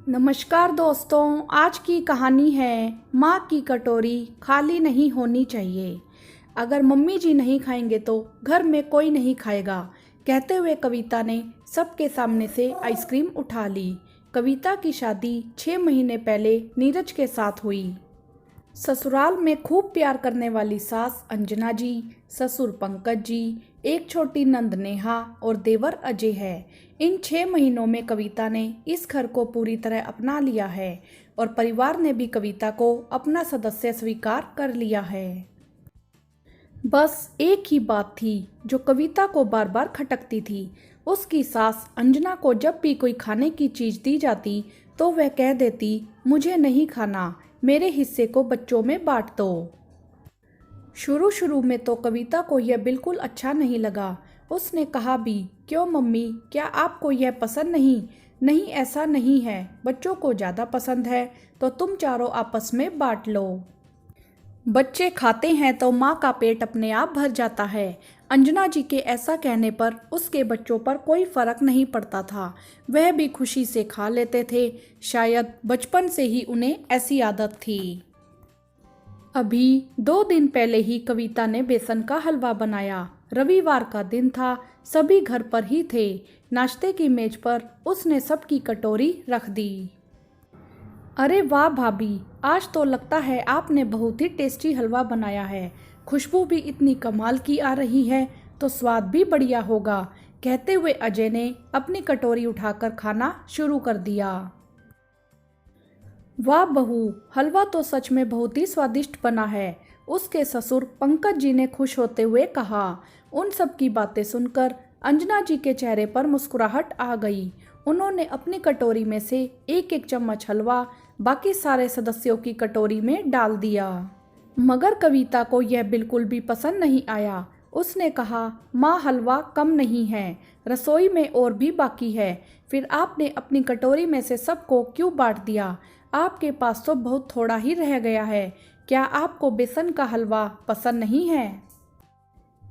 नमस्कार दोस्तों, आज की कहानी है माँ की कटोरी खाली नहीं होनी चाहिए। अगर मम्मी जी नहीं खाएंगे तो घर में कोई नहीं खाएगा। कहते हुए कविता ने सबके सामने से आइसक्रीम उठा ली। कविता की शादी 6 महीने पहले नीरज के साथ हुई। ससुराल में खूब प्यार करने वाली सास अंजना जी, ससुर पंकज जी, एक छोटी नंद नेहा और देवर अजय है। इन 6 महीनों में कविता ने इस घर को पूरी तरह अपना लिया है और परिवार ने भी कविता को अपना सदस्य स्वीकार कर लिया है। बस एक ही बात थी जो कविता को बार बार खटकती थी। उसकी सास अंजना को जब भी कोई खाने की चीज दी जाती तो वह कह देती, मुझे नहीं खाना, मेरे हिस्से को बच्चों में बांट दो। शुरू शुरू में तो कविता को यह बिल्कुल अच्छा नहीं लगा। उसने कहा भी, क्यों मम्मी, क्या आपको यह पसंद नहीं? नहीं, ऐसा नहीं है, बच्चों को ज़्यादा पसंद है तो तुम चारों आपस में बांट लो। बच्चे खाते हैं तो माँ का पेट अपने आप भर जाता है। अंजना जी के ऐसा कहने पर उसके बच्चों पर कोई फर्क नहीं पड़ता था। वह भी खुशी से खा लेते थे। शायद बचपन से ही उन्हें ऐसी आदत थी। अभी 2 दिन पहले ही कविता ने बेसन का हलवा बनाया। रविवार का दिन था, सभी घर पर ही थे। नाश्ते की मेज पर उसने सबकी कटोरी रख दी। अरे वाह भाभी, आज तो लगता है आपने बहुत ही टेस्टी हलवा बनाया है। खुशबू भी इतनी कमाल की आ रही है तो स्वाद भी बढ़िया होगा। कहते हुए अजय ने अपनी कटोरी उठाकर खाना शुरू कर दिया। वाह बहू, हलवा तो सच में बहुत ही स्वादिष्ट बना है, उसके ससुर पंकज जी ने खुश होते हुए कहा। उन सब की बातें सुनकर अंजना जी के चेहरे पर मुस्कुराहट आ गई। उन्होंने अपनी कटोरी में से एक एक चम्मच हलवा बाकी सारे सदस्यों की कटोरी में डाल दिया। मगर कविता को यह बिल्कुल भी पसंद नहीं आया। उसने कहा, माँ, हलवा कम नहीं है, रसोई में और भी बाकी है। फिर आपने अपनी कटोरी में से सबको क्यों बांट दिया? आपके पास तो बहुत थोड़ा ही रह गया है। क्या आपको बेसन का हलवा पसंद नहीं है?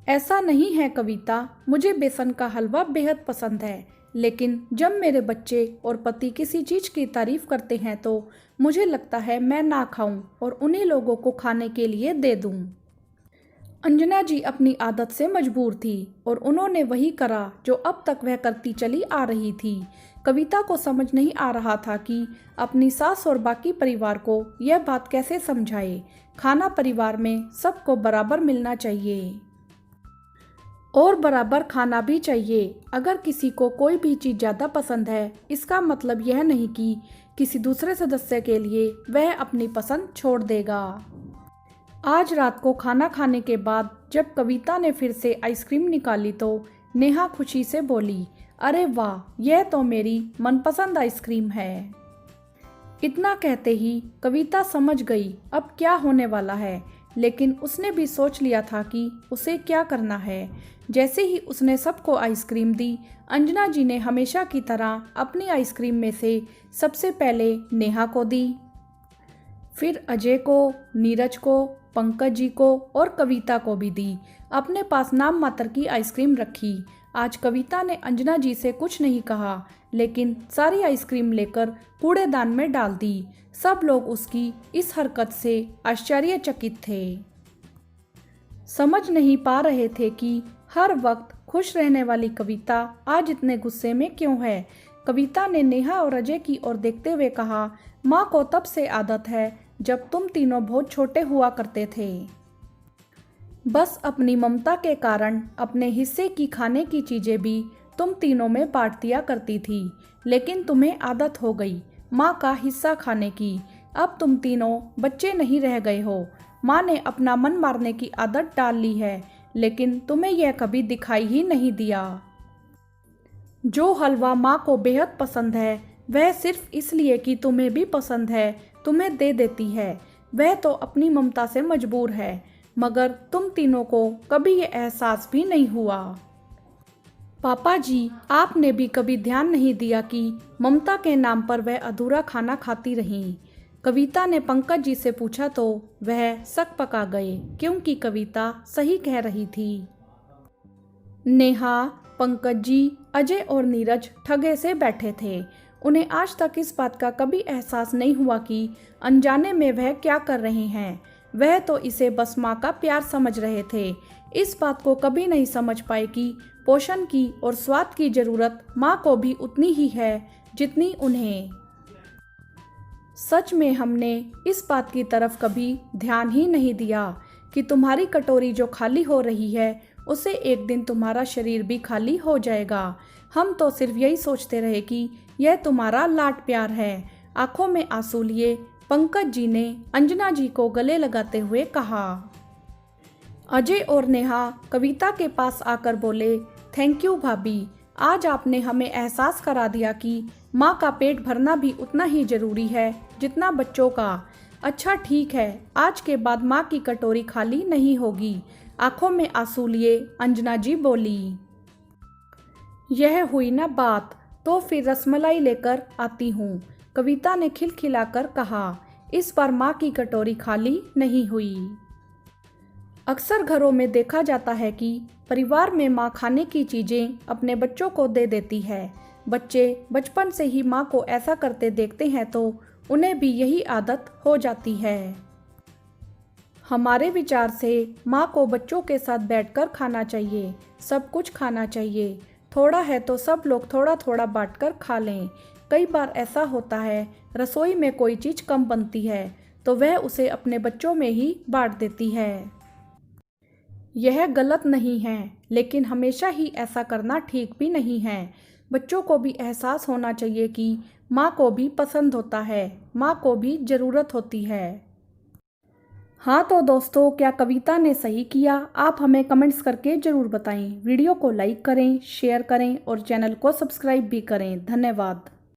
ऐसा नहीं है कविता, मुझे बेसन का हलवा बेहद पसंद है, लेकिन जब मेरे बच्चे और पति किसी चीज़ की तारीफ करते हैं तो मुझे लगता है मैं ना खाऊं और उन्हीं लोगों को खाने के लिए दे दूं। अंजना जी अपनी आदत से मजबूर थी और उन्होंने वही करा जो अब तक वह करती चली आ रही थी। कविता को समझ नहीं आ रहा था कि अपनी सास और बाकी परिवार को यह बात कैसे समझाए। खाना परिवार में सबको बराबर मिलना चाहिए और बराबर खाना भी चाहिए। अगर किसी को कोई भी चीज़ ज़्यादा पसंद है, इसका मतलब यह नहीं कि किसी दूसरे सदस्य के लिए वह अपनी पसंद छोड़ देगा। आज रात को खाना खाने के बाद जब कविता ने फिर से आइसक्रीम निकाली तो नेहा खुशी से बोली, अरे वाह, यह तो मेरी मनपसंद आइसक्रीम है। इतना कहते ही कविता समझ गई अब क्या होने वाला है, लेकिन उसने भी सोच लिया था कि उसे क्या करना है। जैसे ही उसने सबको आइसक्रीम दी, अंजना जी ने हमेशा की तरह अपनी आइसक्रीम में से सबसे पहले नेहा को दी, फिर अजय को, नीरज को, पंकज जी को और कविता को भी दी। अपने पास नाम मात्र की आइसक्रीम रखी। आज कविता ने अंजना जी से कुछ नहीं कहा, लेकिन सारी आइसक्रीम लेकर कूड़ेदान में डाल दी। सब लोग उसकी इस हरकत से आश्चर्यचकित थे। समझ नहीं पा रहे थे कि हर वक्त खुश रहने वाली कविता आज इतने गुस्से में क्यों है। कविता ने नेहा और अजय की ओर देखते हुए कहा, माँ को तब से आदत है जब तुम तीनों बहुत छोटे हुआ करते थे। बस अपनी ममता के कारण अपने हिस्से की खाने की चीज़ें भी तुम तीनों में बांट दिया करती थी, लेकिन तुम्हें आदत हो गई माँ का हिस्सा खाने की। अब तुम तीनों बच्चे नहीं रह गए हो। माँ ने अपना मन मारने की आदत डाल ली है, लेकिन तुम्हें यह कभी दिखाई ही नहीं दिया। जो हलवा माँ को बेहद पसंद है वह सिर्फ इसलिए कि तुम्हें भी पसंद है तुम्हें दे देती है। वह तो अपनी ममता से मजबूर है, मगर तुम तीनों को कभी ये एहसास भी नहीं हुआ। पापा जी, आपने भी कभी ध्यान नहीं दिया कि ममता के नाम पर वह अधूरा खाना खाती रहीं। कविता ने पंकज जी से पूछा तो वह सक पका गए, क्योंकि कविता सही कह रही थी। नेहा, पंकज जी, अजय और नीरज ठगे से बैठे थे। उन्हें आज तक इस बात का कभी एहसास नहीं हुआ कि अनजाने में वह क्या कर रहे हैं। वह तो इसे बस माँ का प्यार समझ रहे थे। इस बात को कभी नहीं समझ पाए कि पोषण की और स्वाद की जरूरत माँ को भी उतनी ही है जितनी उन्हें। सच में हमने इस बात की तरफ कभी ध्यान ही नहीं दिया कि तुम्हारी कटोरी जो खाली हो रही है उसे एक दिन तुम्हारा शरीर भी खाली हो जाएगा। हम तो सिर्फ यही सोचते रहे कि यह तुम्हारा लाड प्यार है। आंखों में आंसू लिए पंकज जी ने अंजना जी को गले लगाते हुए कहा। अजय और नेहा कविता के पास आकर बोले, थैंक यू भाभी, आज आपने हमें एहसास करा दिया कि माँ का पेट भरना भी उतना ही जरूरी है जितना बच्चों का। अच्छा ठीक है, आज के बाद माँ की कटोरी खाली नहीं होगी। आंखों में आंसू लिए अंजना जी बोली। यह हुई ना बात, तो फिर रसमलाई लेकर आती हूँ, कविता ने खिलखिलाकर कहा। इस बार माँ की कटोरी खाली नहीं हुई। अक्सर घरों में देखा जाता है कि परिवार में माँ खाने की चीज़ें अपने बच्चों को दे देती है। बच्चे बचपन से ही माँ को ऐसा करते देखते हैं तो उन्हें भी यही आदत हो जाती है। हमारे विचार से माँ को बच्चों के साथ बैठकर खाना चाहिए, सब कुछ खाना चाहिए। थोड़ा है तो सब लोग थोड़ा थोड़ा बांटकर खा लें। कई बार ऐसा होता है, रसोई में कोई चीज़ कम बनती है तो वह उसे अपने बच्चों में ही बांट देती है। यह गलत नहीं है, लेकिन हमेशा ही ऐसा करना ठीक भी नहीं है। बच्चों को भी एहसास होना चाहिए कि माँ को भी पसंद होता है, माँ को भी ज़रूरत होती है। हाँ तो दोस्तों, क्या कविता ने सही किया? आप हमें कमेंट्स करके ज़रूर बताएं। वीडियो को लाइक करें, शेयर करें और चैनल को सब्सक्राइब भी करें। धन्यवाद।